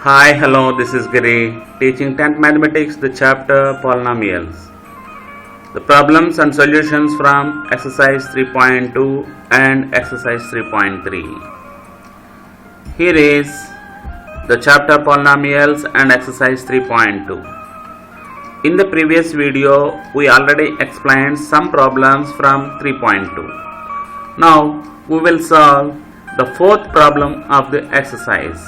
Hi, hello, this is Giri, teaching 10th Mathematics, the chapter Polynomials. The problems and solutions from exercise 3.2 and exercise 3.3. Here is the chapter Polynomials and exercise 3.2. In the previous video, we already explained some problems from 3.2. Now, we will solve the fourth problem of the exercise.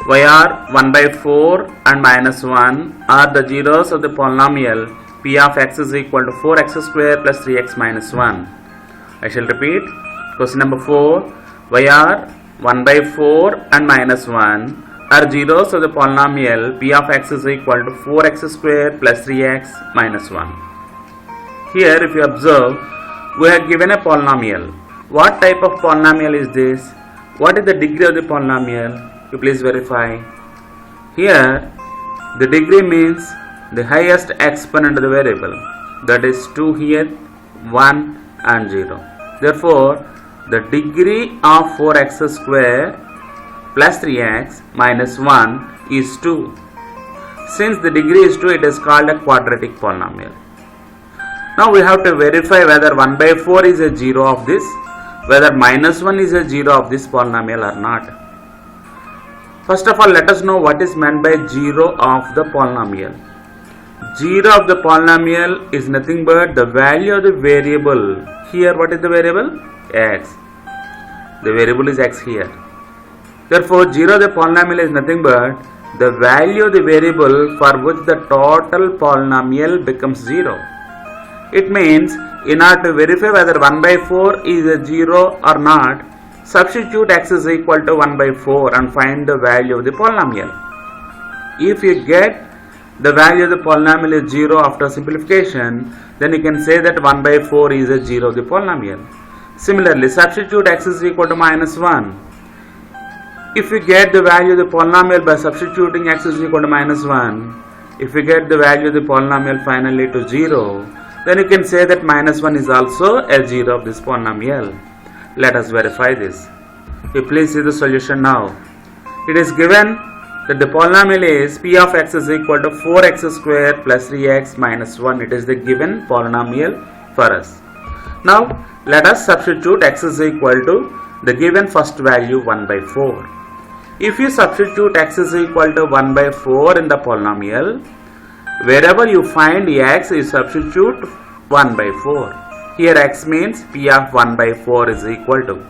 Where 1 by 4 and minus 1 are the zeros of the polynomial p of x is equal to 4x square plus 3x minus 1. I shall repeat. Question number 4. Where 1 by 4 and minus 1 are zeros of the polynomial p of x is equal to 4x square plus 3x minus 1. Here, if you observe, we have given a polynomial. What type of polynomial is this? What is the degree of the polynomial? You please verify. Here, the degree means the highest exponent of the variable. That is 2 here, 1 and 0. Therefore, the degree of 4x square plus 3x minus 1 is 2. Since the degree is 2, it is called a quadratic polynomial. Now we have to verify whether 1 by 4 is a 0 of this, whether minus 1 is a 0 of this polynomial or not. First of all, let us know what is meant by 0 of the polynomial. 0 of the polynomial is nothing but the value of the variable. Here, what is the variable? X. The variable is x here. Therefore, 0 of the polynomial is nothing but the value of the variable for which the total polynomial becomes 0. It means, in order to verify whether 1 by 4 is a 0 or not, substitute x is equal to 1 by 4 and find the value of the polynomial. If you get the value of the polynomial is 0 after simplification, then you can say that 1 by 4 is a 0 of the polynomial. Similarly, substitute x is equal to minus 1. If you get the value of the polynomial by substituting x is equal to minus 1, if you get the value of the polynomial finally to 0, then you can say that minus 1 is also a 0 of this polynomial. Let us verify this. You please see the solution now. It is given that the polynomial is p of x is equal to 4x square plus 3x minus 1. It is the given polynomial for us. Now, let us substitute x is equal to the given first value 1 by 4. If you substitute x is equal to 1 by 4 in the polynomial, wherever you find x, you substitute 1 by 4. Here x means p of 1 by 4 is equal to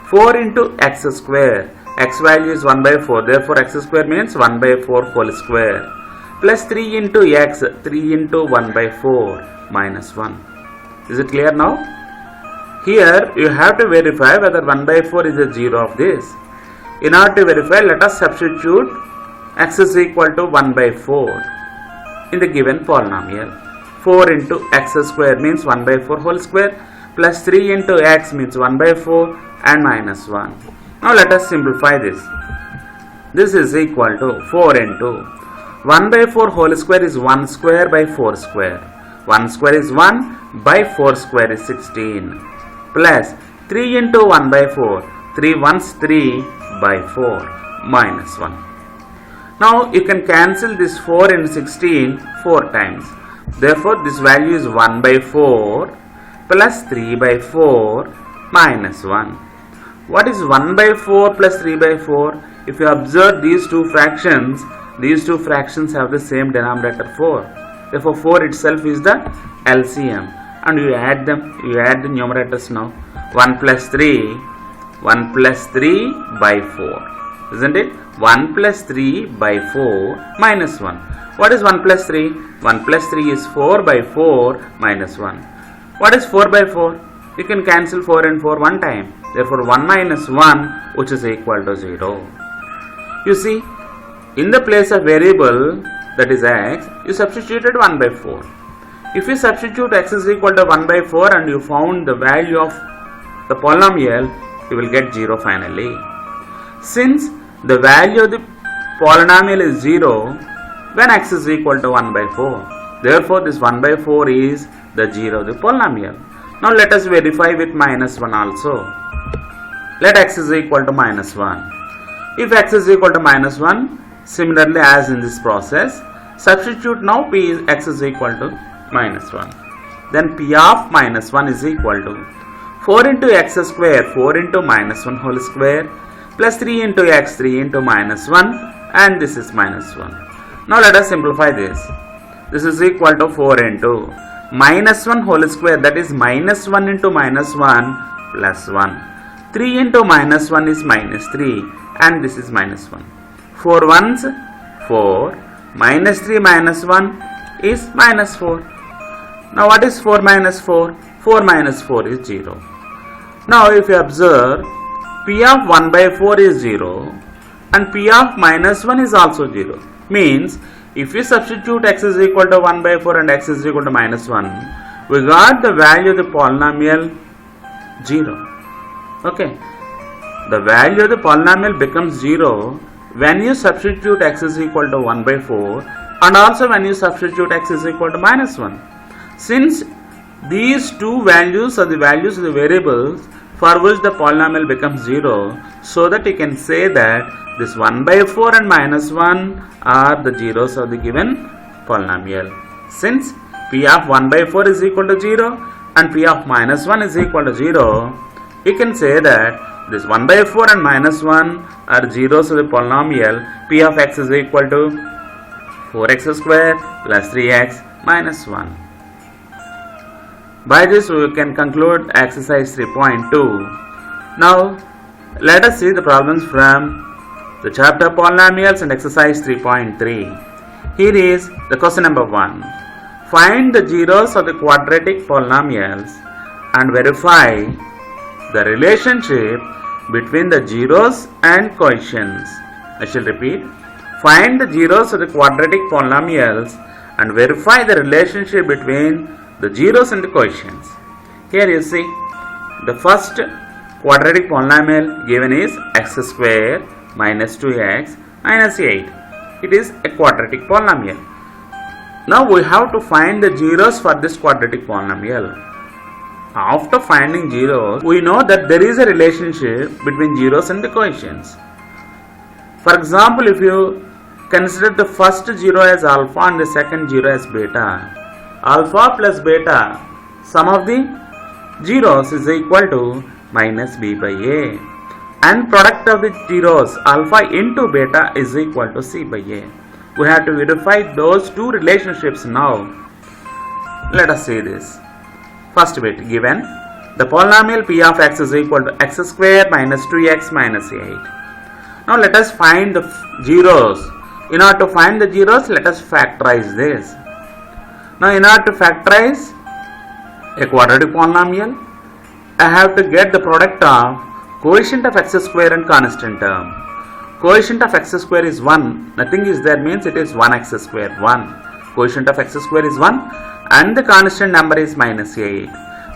4 into x square. X value is 1 by 4. Therefore, x square means 1 by 4 whole square. Plus 3 into x. 3 into 1 by 4 minus 1. Is it clear now? Here you have to verify whether 1 by 4 is a 0 of this. In order to verify, let us substitute x is equal to 1 by 4 in the given polynomial. 4 into x square means 1 by 4 whole square plus 3 into x means 1 by 4 and minus 1. Now let us simplify this. This is equal to 4 into 1 by 4 whole square is 1 square by 4 square. 1 square is 1 by 4 square is 16 plus 3 into 1 by 4. 3 ones 3 by 4 minus 1. Now you can cancel this 4 and 16 4 times. Therefore, this value is 1 by 4 plus 3 by 4 minus 1. What is 1 by 4 plus 3 by 4? If you observe these two fractions have the same denominator 4. Therefore, 4 itself is the LCM. And you add them, you add the numerators now. 1 plus 3 by 4. Isn't it? 1 plus 3 by 4 minus 1. What is 1 plus 3? 1 plus 3 is 4 by 4 minus 1. What is 4 by 4? You can cancel 4 and 4 one time. Therefore, 1 minus 1 which is equal to 0. You see, in the place of variable that is x, you substituted 1 by 4. If you substitute x is equal to 1 by 4 and you found the value of the polynomial, you will get 0 finally. Since the value of the polynomial is 0, when x is equal to 1 by 4. Therefore, this 1 by 4 is the 0 of the polynomial. Now, let us verify with minus 1 also. Let x is equal to minus 1. If x is equal to minus 1, similarly as in this process, substitute now x is equal to minus 1. Then p of minus 1 is equal to 4 into x square, 4 into minus 1 whole square, plus 3 into x, 3 into minus 1, and this is minus 1. Now let us simplify this. This is equal to 4 into minus 1 whole square, that is minus 1 into minus 1 plus 1. 3 into minus 1 is minus 3, and this is minus 1. 4 ones 4, minus 3 minus 1 is minus 4. Now what is 4 minus 4? 4 minus 4 is 0. Now if you observe, p of 1 by 4 is 0 and p of minus 1 is also 0. Means if we substitute x is equal to 1 by 4 and x is equal to minus 1, we got the value of the polynomial 0. Okay. The value of the polynomial becomes 0 when you substitute x is equal to 1 by 4 and also when you substitute x is equal to minus 1. Since these two values are the values of the variables for which the polynomial becomes 0, so that you can say that this 1 by 4 and minus 1 are the zeros of the given polynomial. Since p of 1 by 4 is equal to 0 and p of minus 1 is equal to 0, you can say that this 1 by 4 and minus 1 are zeros of the polynomial p of x is equal to 4x square plus 3x minus 1. By this we can conclude exercise 3.2. Now let us see the problems from the chapter Polynomials and exercise 3.3. Here is the question number 1. Find the zeros of the quadratic polynomials and verify the relationship between the zeros and coefficients. I shall repeat. Find the zeros of the quadratic polynomials and verify the relationship between the zeros and the coefficients. Here you see the first quadratic polynomial given is x square minus 2x minus 8. It is a quadratic polynomial. Now we have to find the zeros for this quadratic polynomial. After finding zeros, we know that there is a relationship between zeros and the coefficients. For example, if you consider the first zero as alpha and the second zero as beta, alpha plus beta, sum of the zeros is equal to minus b by a, and product of the zeros alpha into beta is equal to c by a. We have to verify those two relationships now. Let us see this. First bit given, the polynomial p of x is equal to x square minus 2x minus 8. Now let us find the zeros. In order to find the zeros, let us factorize this. Now in order to factorize a quadratic polynomial, I have to get the product of coefficient of x square and constant term. Coefficient of x square is 1, nothing is there, means it is 1x square, 1. Coefficient of x square is 1 and the constant number is minus 8.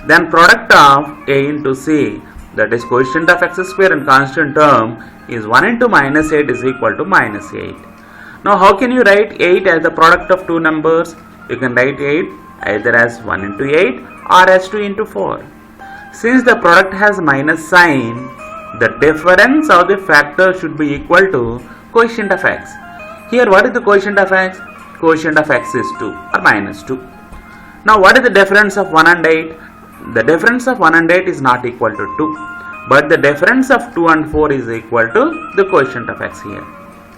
Then product of a into c, that is coefficient of x square and constant term, is 1 into minus 8 is equal to minus 8. Now how can you write 8 as the product of two numbers? You can write 8 either as 1 into 8 or as 2 into 4. Since the product has minus sign, the difference of the factor should be equal to coefficient of x. Here what is the coefficient of x? Coefficient of x is 2 or minus 2. Now what is the difference of 1 and 8? The difference of 1 and 8 is not equal to 2. But the difference of 2 and 4 is equal to the coefficient of x here.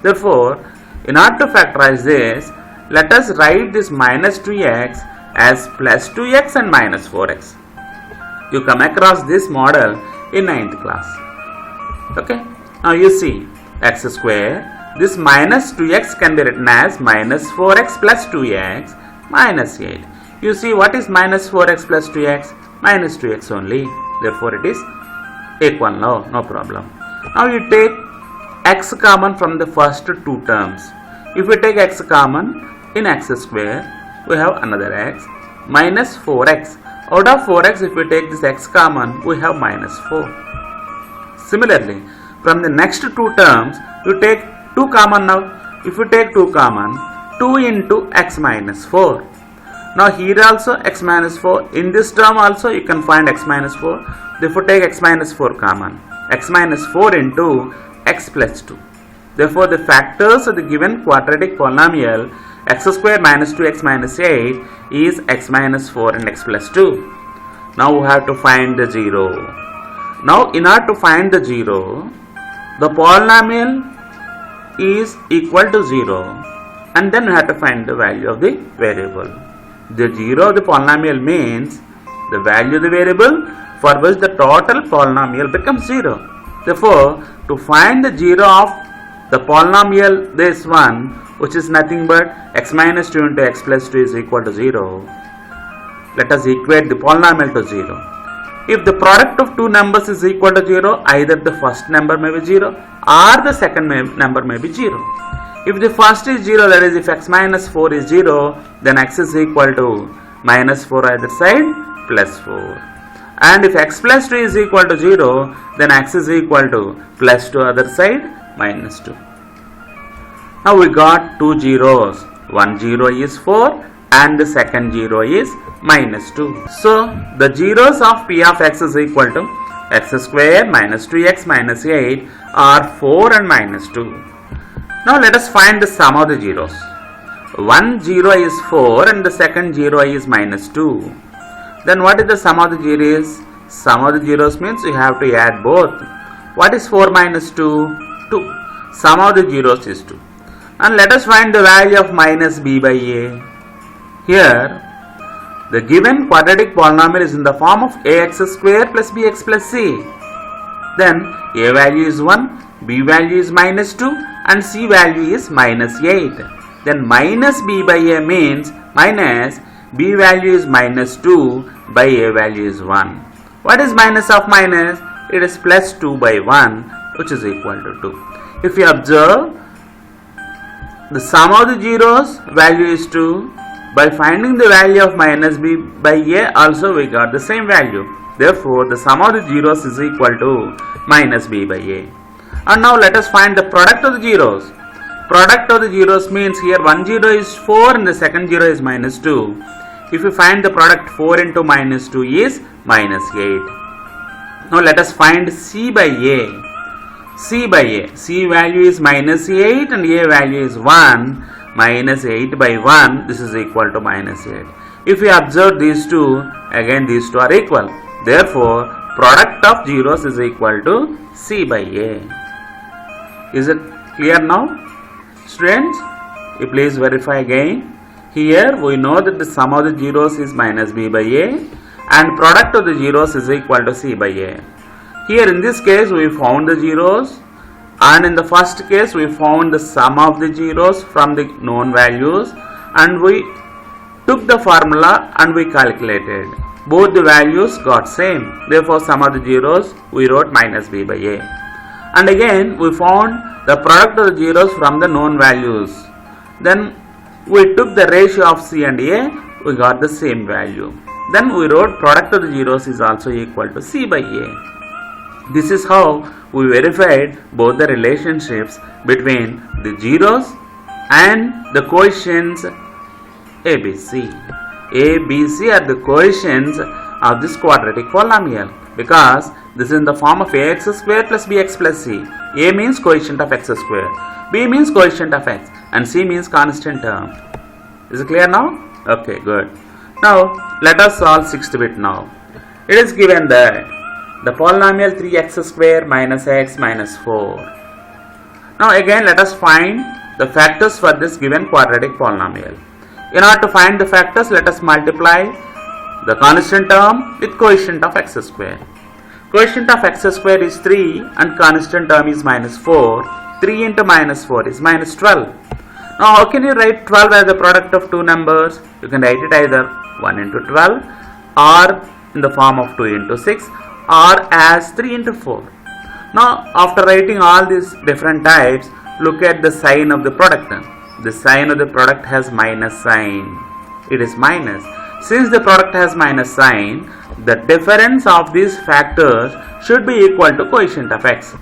Therefore, in order to factorize this, let us write this minus 2x as plus 2x and minus 4x. You come across this model in 9th class. Okay. Now you see x square. This minus 2x can be written as minus 4x plus 2x minus 8. You see what is minus 4x plus 2x? Minus 2x only. Therefore it is equal now. No problem. Now you take x common from the first two terms. If we take x common in x square, we have another x minus 4x. Out of 4x, if we take this x common, we have minus 4. Similarly, from the next two terms, you take 2 common now. If you take 2 common, 2 into x minus 4. Now here also x minus 4. In this term also you can find x minus 4. Therefore take x minus 4 common. X minus 4 into x plus 2. Therefore, the factors of the given quadratic polynomial x square minus 2x minus 8 is x minus 4 and x plus 2. Now we have to find the 0. Now in order to find the 0, the polynomial is equal to 0 and then we have to find the value of the variable. The 0 of the polynomial means the value of the variable for which the total polynomial becomes 0. Therefore, to find the 0 of the polynomial this one, which is nothing but x minus 2 into x plus 2 is equal to 0, let us equate the polynomial to 0. If the product of two numbers is equal to 0, either the first number may be 0 or the second number may be 0. If the first is 0, that is if x minus 4 is 0, then x is equal to minus 4 either side plus 4. And if x plus 2 is equal to 0, then x is equal to plus 2 other side minus 2. Now we got two zeros. One 0 is 4 and the second 0 is minus 2. So the zeros of p of x is equal to x square minus 2x minus 8 are 4 and minus 2. Now let us find the sum of the zeros. One 0 is 4 and the second 0 is minus 2. Then what is the sum of the zeros? Sum of the zeros means you have to add both. What is 4 minus 2? 2. Sum of the zeros is 2. And let us find the value of minus b by a. Here, the given quadratic polynomial is in the form of ax square plus bx plus c. Then a value is 1, b value is minus 2 and c value is minus 8. Then minus b by a means minus b value is minus 2 by a value is 1. What is minus of minus? It is plus 2 by 1, which is equal to 2. If you observe, the sum of the zeros value is 2. By finding the value of minus b by a also we got the same value. Therefore, the sum of the zeros is equal to minus b by a. And now let us find the product of the zeros. Product of the zeros means here one 0 is 4 and the second 0 is minus 2. If you find the product 4 into minus 2 is minus 8. Now let us find c by a. C by a. C value is minus 8 and a value is 1. Minus 8 by 1, this is equal to minus 8. If we observe these two, again these two are equal. Therefore, product of zeros is equal to c by a. Is it clear now? Students, you please verify again. Here we know that the sum of the zeros is minus b by a and product of the zeros is equal to c by a. Here in this case we found the zeros. And in the first case we found the sum of the zeros from the known values and we took the formula and we calculated. Both the values got same. Therefore, sum of the zeros we wrote minus b by a. And again we found the product of the zeros from the known values. Then we took the ratio of c and a, we got the same value. Then we wrote product of the zeros is also equal to c by a. This is how we verified both the relationships between the zeros and the coefficients ABC. ABC are the coefficients of this quadratic polynomial because this is in the form of ax square plus bx plus c. A means coefficient of x square, b means coefficient of x and c means constant term. Is it clear now? Okay, good. Now let us solve sixth bit now. It is given that the polynomial 3x square minus x minus 4. Now again let us find the factors for this given quadratic polynomial. In order to find the factors, let us multiply the constant term with coefficient of x square. Coefficient of x square is 3 and constant term is minus 4. 3 into minus 4 is minus 12. Now how can you write 12 as the product of two numbers? You can write it either 1 into 12 or in the form of 2 into 6. Or as 3 into 4. Now after writing all these different types, look at the sign of the product. The sign of the product has minus sign. It is minus. Since the product has minus sign, the difference of these factors should be equal to coefficient of x.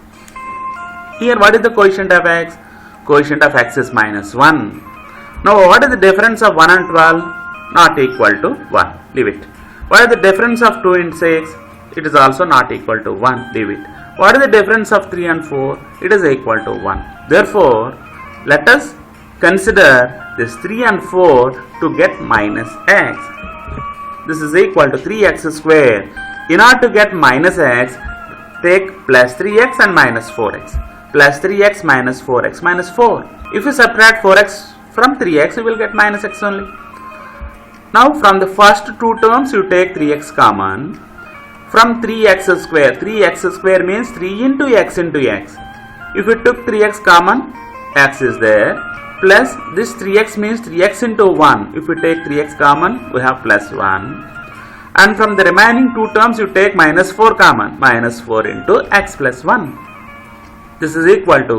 Here what is the coefficient of x? Coefficient of x is minus 1. Now what is the difference of 1 and 12? Not equal to 1. Leave it. What is the difference of 2 and 6? It is also not equal to 1. Leave it. What is the difference of 3 and 4? It is equal to 1. Therefore, let us consider this 3 and 4 to get minus x. This is equal to 3x square. In order to get minus x, take plus 3x and minus 4x. Plus 3x minus 4x minus 4. If you subtract 4x from 3x, you will get minus x only. Now from the first two terms, you take 3x common. From 3x square means 3 into x into x. If we took 3x common, x is there. Plus this 3x means 3x into 1. If we take 3x common, we have plus 1. And from the remaining two terms, you take minus 4 common. Minus 4 into x plus 1. This is equal to,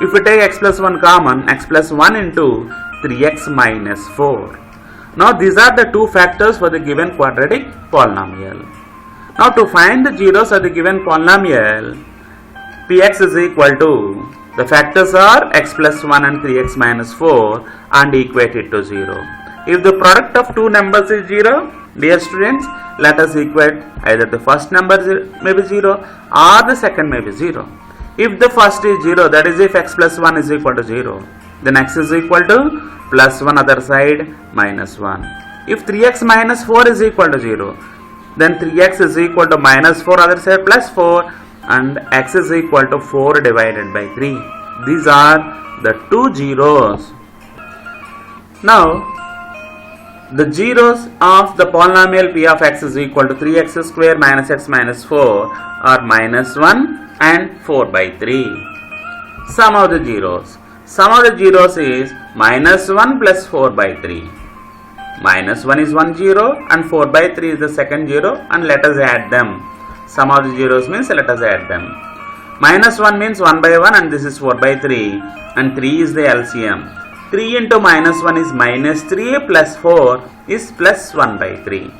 if we take x plus 1 common, x plus 1 into 3x minus 4. Now these are the two factors for the given quadratic polynomial. Now to find the zeros of the given polynomial, px is equal to, the factors are x plus 1 and 3x minus 4 and equate it to 0. If the product of two numbers is 0, dear students, let us equate either the first number may be 0 or the second may be 0. If the first is 0, that is if x plus 1 is equal to 0, then x is equal to plus 1 other side minus 1. If 3x minus 4 is equal to 0, then 3x is equal to minus 4 other side plus 4 and x is equal to 4 divided by 3. These are the two zeros. Now, the zeros of the polynomial p of x is equal to 3x square minus x minus 4 are minus 1 and 4 by 3. Sum of the zeros. Sum of the zeros is minus 1 plus 4 by 3. Minus 1 is one 0 and 4 by 3 is the second 0 and let us add them. Sum of the zeros means let us add them. Minus 1 means 1 by 1 and this is 4 by 3 and 3 is the LCM. 3 into minus 1 is minus 3 plus 4 is plus 1 by 3.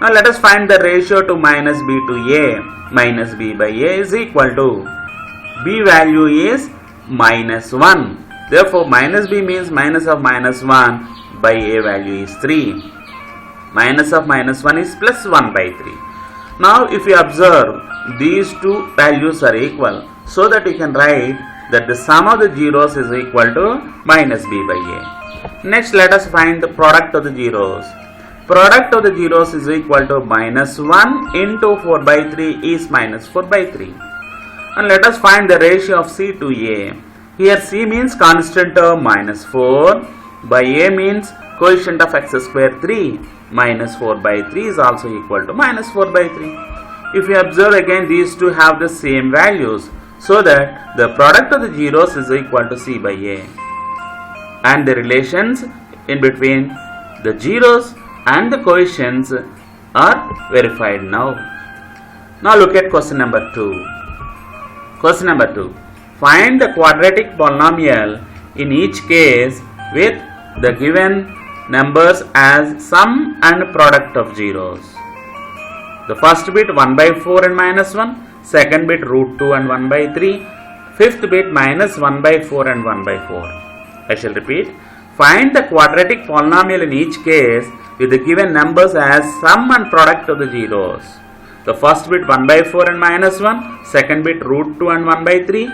Now let us find the ratio to minus b to a. Minus b by a is equal to, b value is minus 1. Therefore minus b means minus of minus 1 by a value is 3. Minus of minus 1 is plus 1 by 3. Now if you observe, these two values are equal, so that you can write that the sum of the zeros is equal to minus b by a. Next let us find the product of the zeros. Product of the zeros is equal to minus 1 into 4 by 3 is minus 4 by 3. And let us find the ratio of c to a. Here c means constant term minus 4, by a means coefficient of x square 3, minus 4 by 3 is also equal to minus 4 by 3. If you observe again, these two have the same values, so that the product of the zeros is equal to c by a. And the relations in between the zeros and the coefficients are verified now. Now look at question number 2. Question number 2. Find the quadratic polynomial in each case with the given numbers as sum and product of zeros. The first bit 1 by 4 and minus 1, second bit root 2 and 1 by 3, fifth bit minus 1 by 4 and 1 by 4. I shall repeat. Find the quadratic polynomial in each case with the given numbers as sum and product of the zeros. The first bit 1 by 4 and minus 1, second bit root 2 and 1 by 3,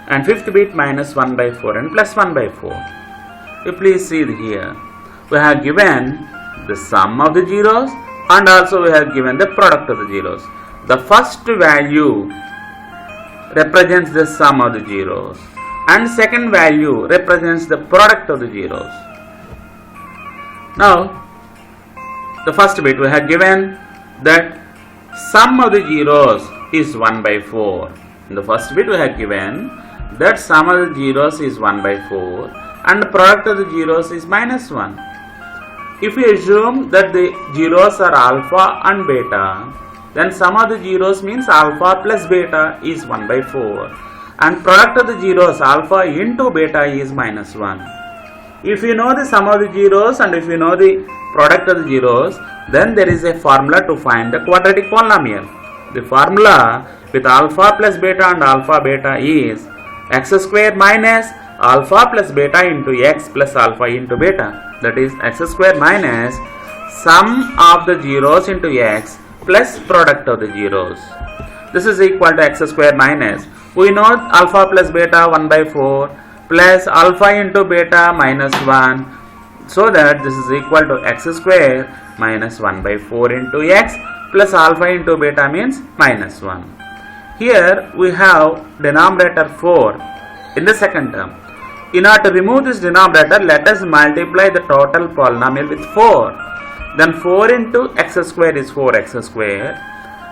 and fifth bit minus 1 by 4 and plus 1 by 4. You please see here. We have given the sum of the zeros and also we have given the product of the zeros. The first value represents the sum of the zeros and second value represents the product of the zeros. Now, the first bit we have given that sum of the zeros is 1 by 4. In the first bit we have given that sum of the zeros is 1 by 4 and the product of the zeros is minus 1. If we assume that the zeros are alpha and beta, then sum of the zeros means alpha plus beta is 1 by 4 and product of the zeros alpha into beta is minus 1. If you know the sum of the zeros and if you know the product of the zeros, then there is a formula to find the quadratic polynomial. The formula with alpha plus beta and alpha beta is x square minus alpha plus beta into x plus alpha into beta. That is x square minus sum of the zeros into x plus product of the zeros. This is equal to x square minus, we know alpha plus beta 1 by 4 plus alpha into beta minus 1, so that this is equal to x square minus 1 by 4 into x plus alpha into beta means minus 1. Here we have denominator 4 in the second term. In order to remove this denominator, let us multiply the total polynomial with 4. Then 4 into x square is 4x square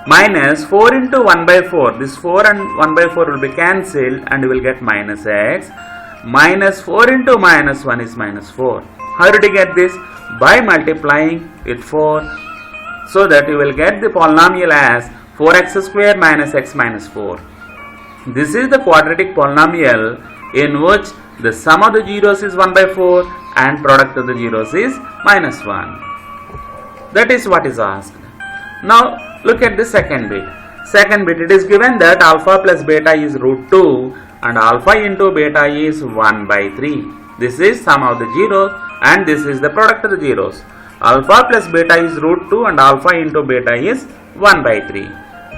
minus 4 into 1 by 4. This 4 and 1 by 4 will be cancelled and you will get minus x. Minus 4 into minus 1 is minus 4. How did you get this? By multiplying with 4. So that you will get the polynomial as 4x square minus x minus 4. This is the quadratic polynomial in which the sum of the zeros is 1 by 4 and product of the zeros is minus 1. That is what is asked. Now look at the second bit. Second bit, it is given that alpha plus beta is root 2 and alpha into beta is 1 by 3. This is sum of the zeros and this is the product of the zeros. Alpha plus beta is root 2 and alpha into beta is 1 by 3.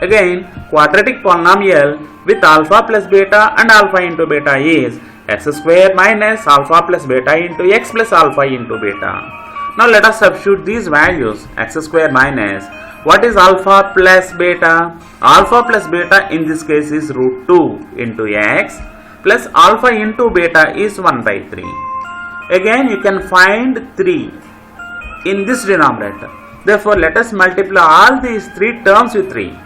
Again, quadratic polynomial with alpha plus beta and alpha into beta is x square minus alpha plus beta into x plus alpha into beta. Now let us substitute these values. X square minus, what is alpha plus beta? Alpha plus beta in this case is root 2 into x plus alpha into beta is 1 by 3. Again you can find 3 in this denominator. Therefore let us multiply all these 3 terms with 3.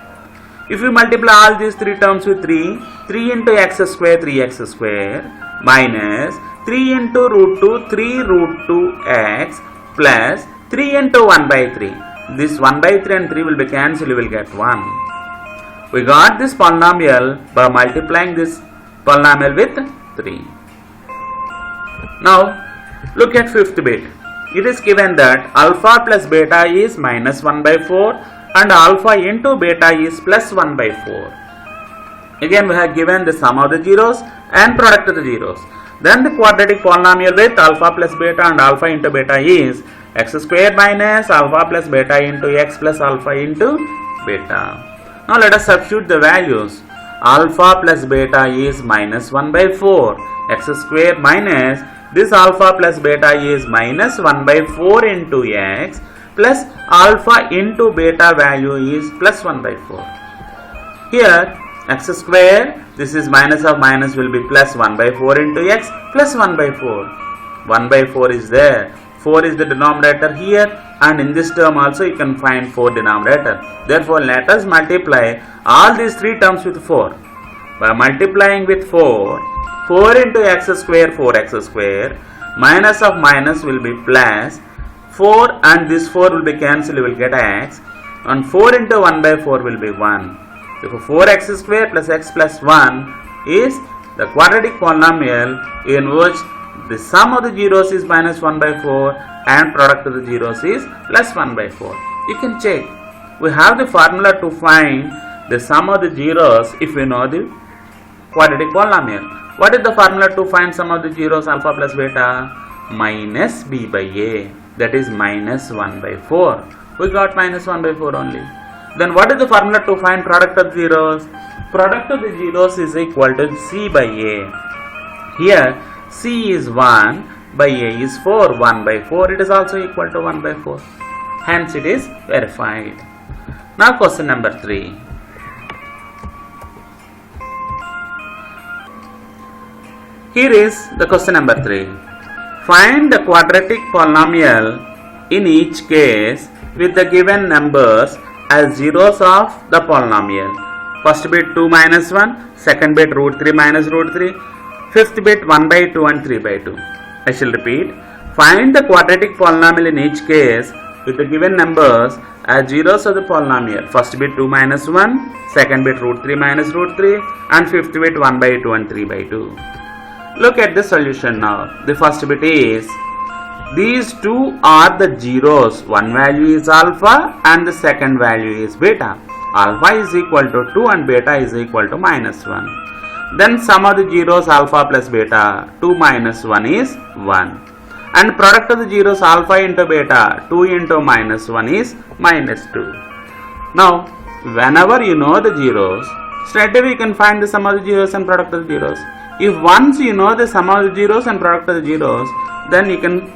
If you multiply all these 3 terms with 3, 3 into x square 3x square minus 3 into root 2 3 root 2x plus 3 into 1 by 3. This 1 by 3 and 3 will be cancelled, you will get 1. We got this polynomial by multiplying this polynomial with 3. Now look at fifth bit. It is given that alpha plus beta is minus 1 by 4 and alpha into beta is plus 1 by 4. Again we have given the sum of the zeros and product of the zeros. Then the quadratic polynomial with alpha plus beta and alpha into beta is x square minus alpha plus beta into x plus alpha into beta. Now let us substitute the values. Alpha plus beta is minus 1 by 4. X square minus this alpha plus beta is minus 1 by 4 into x plus alpha into beta value is plus 1 by 4. Here x square, this is minus of minus will be plus 1 by 4 into x plus 1 by 4. 1 by 4 is there. 4 is the denominator here and in this term also you can find 4 denominator. Therefore let us multiply all these 3 terms with 4. By multiplying with 4, 4 into x square 4x square minus of minus will be plus 4 and this 4 will be cancelled, you will get x, and 4 into 1 by 4 will be 1. Therefore 4x square plus x plus 1 is the quadratic polynomial in which the sum of the zeros is minus 1 by 4 and product of the zeros is plus 1 by 4. You can check. We have the formula to find the sum of the zeros if we know the quadratic polynomial. What is the formula to find sum of the zeros alpha plus beta? Minus b by a, that is minus 1 by 4. We got minus 1 by 4 only. Then what is the formula to find product of zeros? Product of the zeros is equal to c by a. Here c is 1 by a is 4. 1 by 4 it is also equal to 1 by 4. Hence it is verified. Now question number 3. Here is the question number 3. Find the quadratic polynomial in each case with the given numbers as zeros of the polynomial. First bit 2 minus 1, second bit root 3 minus root 3, fifth bit 1 by 2 and 3 by 2. I shall repeat. Find the quadratic polynomial in each case with the given numbers as zeros of the polynomial. First bit 2 minus 1, second bit root 3 minus root 3 and fifth bit 1 by 2 and 3 by 2. Look at the solution now. The first bit is, these two are the zeros. One value is alpha and the second value is beta. Alpha is equal to 2 and beta is equal to minus 1. Then sum of the zeros alpha plus beta, 2 minus 1 is 1. And product of the zeros alpha into beta, 2 into minus 1 is minus 2. Now whenever you know the zeros, straight away you can find the sum of the zeros and product of the zeros. If once you know the sum of the zeros and product of the zeros, then you can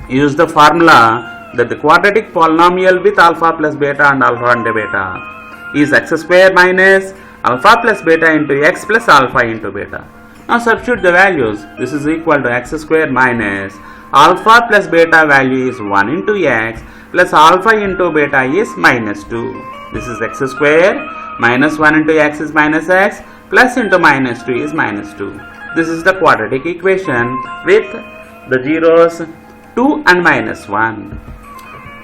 use the formula that the quadratic polynomial with alpha plus beta and alpha and beta is x square minus alpha plus beta into x plus alpha into beta. Now substitute the values. This is equal to x square minus alpha plus beta value is 1 into x plus alpha into beta is minus 2. This is x square minus 1 into x is minus x plus into minus 2 is minus 2. This is the quadratic equation with the zeros 2 and minus 1.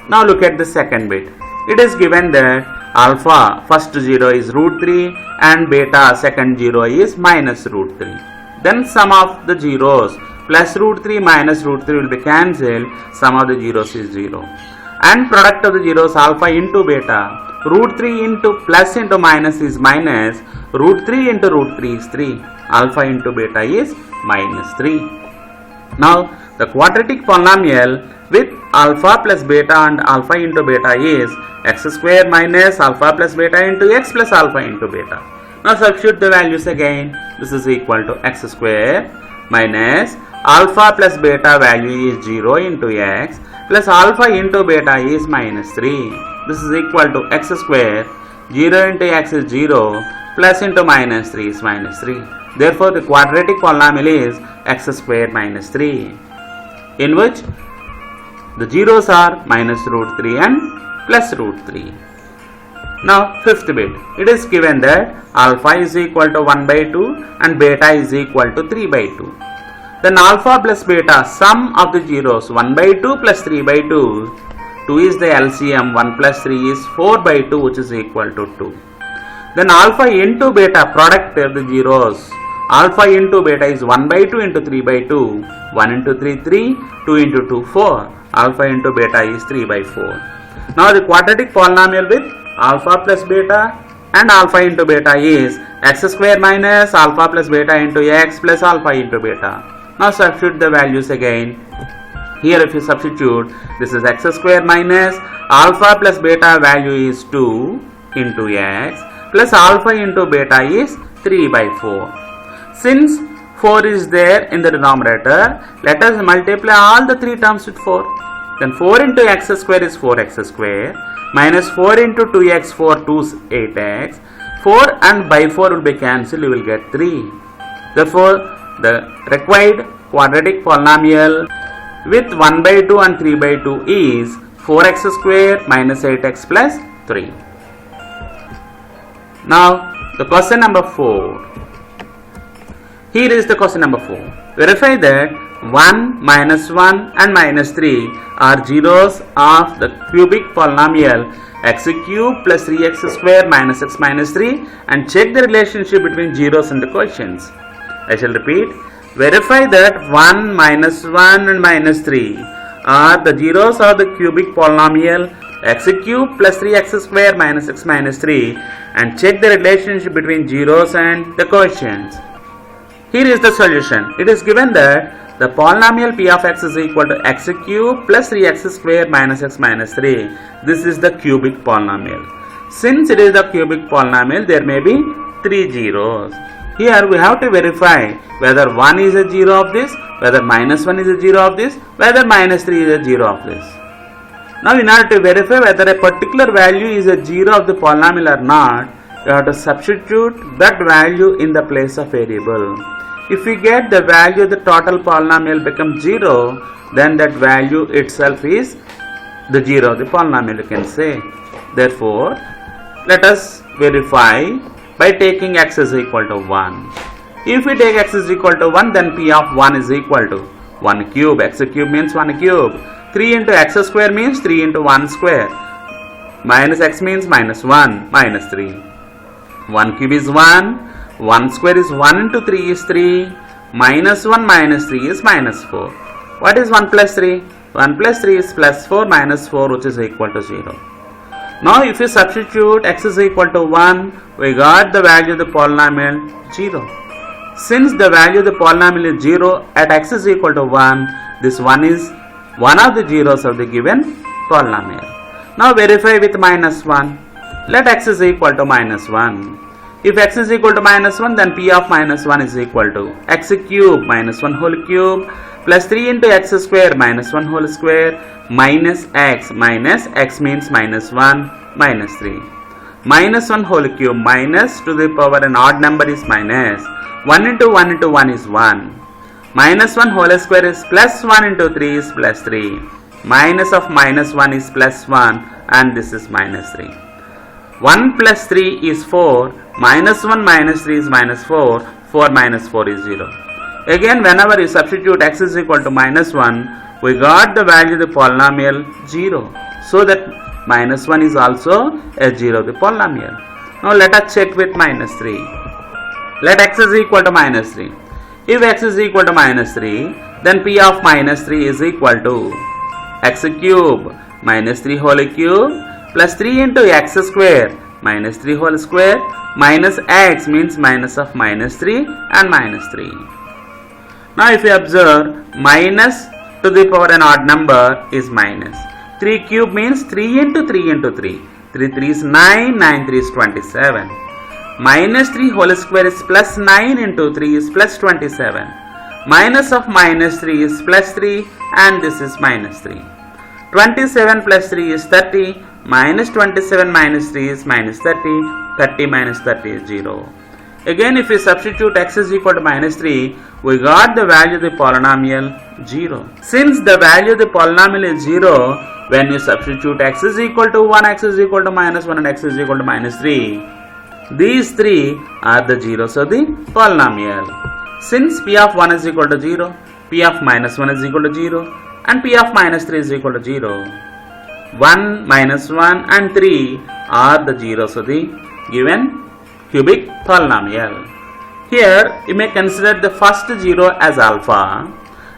Now look at the second bit. It is given that alpha first 0 is root 3 and beta second 0 is minus root 3. Then sum of the zeros plus root 3 minus root 3 will be cancelled. Sum of the zeros is 0. And product of the zeros alpha into beta. Root 3 into plus into minus is minus. Root 3 into root 3 is 3. Alpha into beta is minus 3. Now the quadratic polynomial with alpha plus beta and alpha into beta is x square minus alpha plus beta into x plus alpha into beta. Now substitute the values again. This is equal to x square minus alpha plus beta value is 0 into x plus alpha into beta is minus 3. This is equal to x square 0 into x is 0 plus into minus 3 is minus 3. Therefore the quadratic polynomial is x square minus 3, in which the zeros are minus root 3 and plus root 3. Now fifth bit. It is given that alpha is equal to 1 by 2 and beta is equal to 3 by 2. Then alpha plus beta sum of the zeros 1 by 2 plus 3 by 2. 2 is the LCM, 1 plus 3 is 4 by 2 which is equal to 2. Then alpha into beta product of the zeros. Alpha into beta is 1 by 2 into 3 by 2. 1 into 3, 3. 2 into 2, 4. Alpha into beta is 3 by 4. Now the quadratic polynomial with alpha plus beta and alpha into beta is x square minus alpha plus beta into x plus alpha into beta. Now substitute the values again. Here if you substitute, this is x square minus alpha plus beta value is 2 into x plus alpha into beta is 3 by 4. Since 4 is there in the denominator, let us multiply all the three terms with 4. Then 4 into x square is 4x square minus 4 into 2x, 4 2 is 8x. 4 and by 4 will be cancelled, you will get 3. Therefore, the required quadratic polynomial with 1 by 2 and 3 by 2 is 4x square minus 8x plus 3. Now, the question number 4. Here is the question number 4. Verify that 1, minus 1 and minus 3 are zeros of the cubic polynomial x cubed plus 3x square minus x minus 3 and check the relationship between zeros and the quotients. I shall repeat. Verify that 1, minus 1 and minus 3 are the zeros of the cubic polynomial x cubed plus 3x square minus x minus 3 and check the relationship between zeros and the quotients. Here is the solution. It is given that the polynomial p of x is equal to x cubed plus 3x square minus x minus 3. This is the cubic polynomial. Since it is the cubic polynomial, there may be 3 zeros. Here we have to verify whether 1 is a 0 of this, whether minus 1 is a 0 of this, whether minus 3 is a 0 of this. Now in order to verify whether a particular value is a 0 of the polynomial or not, you have to substitute that value in the place of variable. If we get the value of the total polynomial becomes 0, then that value itself is the 0 of the polynomial, you can say. Therefore, let us verify by taking x is equal to 1. If we take x is equal to 1, then p of 1 is equal to 1 cube. X cube means 1 cube. 3 into x square means 3 into 1 square. Minus x means minus 1, minus 3. 1 cube is 1. 1 square is 1 into 3 is 3. Minus 1 minus 3 is minus 4. What is 1 plus 3? 1 plus 3 is plus 4 minus 4, which is equal to 0. Now if you substitute x is equal to 1, we got the value of the polynomial 0. Since the value of the polynomial is 0 at x is equal to 1, this 1 is one of the zeros of the given polynomial. Now verify with minus 1. Let x is equal to minus 1. If x is equal to minus 1, then p of minus 1 is equal to x cube minus 1 whole cube plus 3 into x square minus 1 whole square minus x means minus 1 minus 3. Minus 1 whole cube minus to the power an odd number is minus. 1 into 1 is 1. Minus 1 whole square is plus 1 into 3 is plus 3. Minus of minus 1 is plus 1 and this is minus 3. 1 plus 3 is 4. Minus 1 minus 3 is minus 4. 4 minus 4 is 0. Again, whenever you substitute x is equal to minus 1, we got the value of the polynomial 0. So that minus 1 is also a 0 of the polynomial. Now let us check with minus 3. Let x is equal to minus 3. If x is equal to minus 3, then p of minus 3 is equal to x cube minus 3 whole cube plus 3 into x square minus 3 whole square minus x means minus of minus 3 and minus 3. Now if you observe, minus to the power an odd number is minus. 3 cube means 3 into 3 into 3. 3 3 is 9, 9 3 is 27. Minus 3 whole square is plus 9 into 3 is plus 27. Minus of minus 3 is plus 3 and this is minus 3. 27 plus 3 is 30. Minus 27 minus 3 is minus 30. 30 minus 30 is 0. Again, if we substitute x is equal to minus 3, we got the value of the polynomial 0. Since the value of the polynomial is 0, when you substitute x is equal to 1, x is equal to minus 1 and x is equal to minus 3, these three are the zeros of the polynomial. Since p of 1 is equal to 0, p of minus 1 is equal to 0 and p of minus 3 is equal to 0, 1, minus 1 and 3 are the zeros of the given cubic polynomial. Here you may consider the first 0 as alpha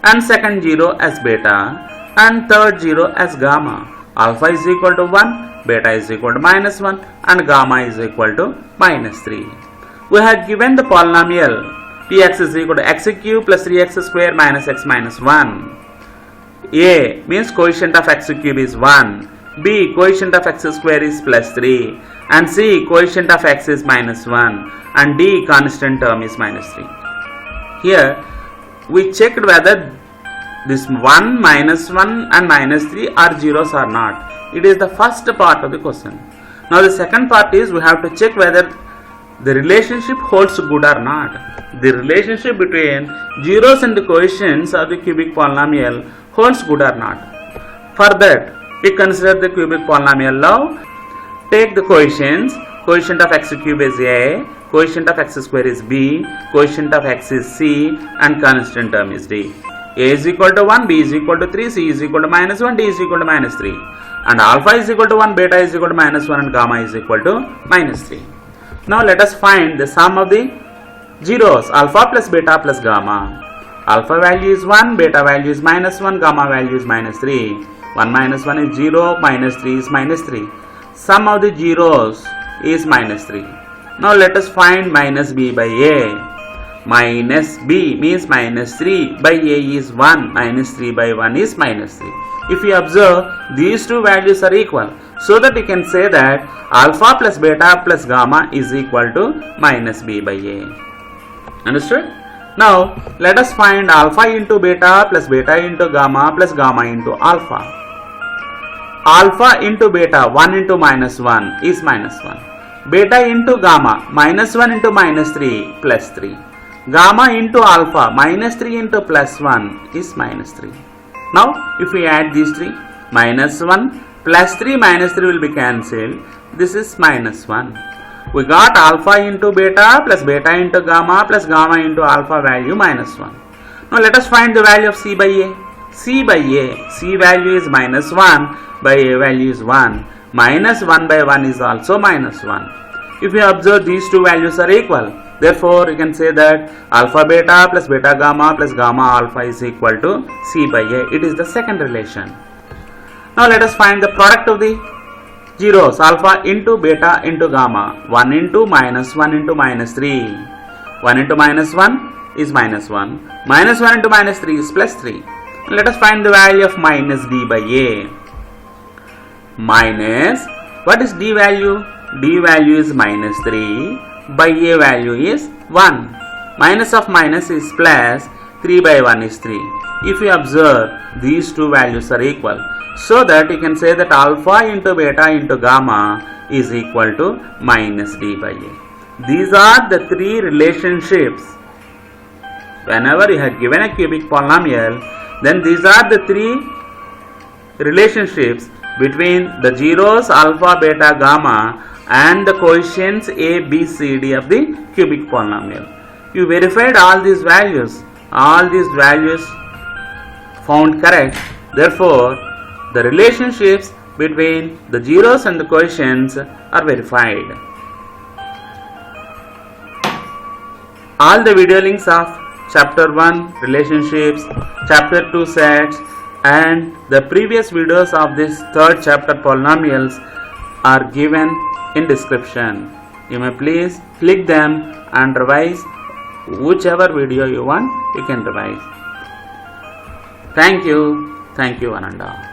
and second 0 as beta and third 0 as gamma. Alpha is equal to 1, beta is equal to minus 1 and gamma is equal to minus 3. We have given the polynomial px is equal to x cube plus 3x square minus x minus 1. A means coefficient of x cube is 1. B coefficient of x square is plus 3. And C coefficient of x is minus 1. And D constant term is minus 3. Here we checked whether this 1, minus 1 and minus 3 are zeros or not. It is the first part of the question. Now the second part is we have to check whether the relationship holds good or not. The relationship between zeros and the coefficients of the cubic polynomial holds good or not. For that, we consider the cubic polynomial law. Take the coefficients. Coefficient of x cube is a, coefficient of x square is b, coefficient of x is c and constant term is d. A is equal to 1, b is equal to 3, c is equal to minus 1, d is equal to minus 3. And alpha is equal to 1, beta is equal to minus 1 and gamma is equal to minus 3. Now let us find the sum of the zeros, alpha plus beta plus gamma. Alpha value is 1, beta value is minus 1, gamma value is minus 3. 1 minus 1 is 0, minus 3 is minus 3. Sum of the zeros is minus 3. Now let us find minus b by a. Minus b means minus 3 by a is 1, minus 3 by 1 is minus 3. If you observe, these two values are equal, so that you can say that alpha plus beta plus gamma is equal to minus b by a. Understood? Now let us find alpha into beta plus beta into gamma plus gamma into alpha. Alpha into beta 1 into minus 1 is minus 1. Beta into gamma minus 1 into minus 3 plus 3. Gamma into alpha minus 3 into plus 1 is minus 3. Now if we add these three, minus 1 plus 3 minus 3 will be cancelled. This is minus 1. We got alpha into beta plus beta into gamma plus gamma into alpha value minus 1. Now let us find the value of c by a. C by a, c value is minus 1 by a value is 1. Minus 1 by 1 is also minus 1. If you observe, these two values are equal. Therefore, you can say that alpha beta plus beta gamma plus gamma alpha is equal to c by a. It is the second relation. Now let us find the product of the zeros, alpha into beta into gamma. 1 into minus 1 into minus 3. 1 into minus 1 is minus 1. Minus 1 into minus 3 is plus 3. Let us find the value of minus b by a. Minus What is d value? D value is minus 3 by a value is 1. Minus of minus is plus, 3 by 1 is 3. If you observe, these two values are equal. So that you can say that alpha into beta into gamma is equal to minus d by a. These are the three relationships. Whenever you have given a cubic polynomial, then these are the three relationships between the zeros alpha, beta, gamma and the coefficients a, b, c, d of the cubic polynomial. You verified all these values. All these values found correct. Therefore, the relationships between the zeros and the coefficients are verified. All the video links of Chapter 1 relationships, Chapter 2 sets and the previous videos of this third chapter polynomials are given in description. You may please click them and revise whichever video you want, you can revise. Thank you, one and all.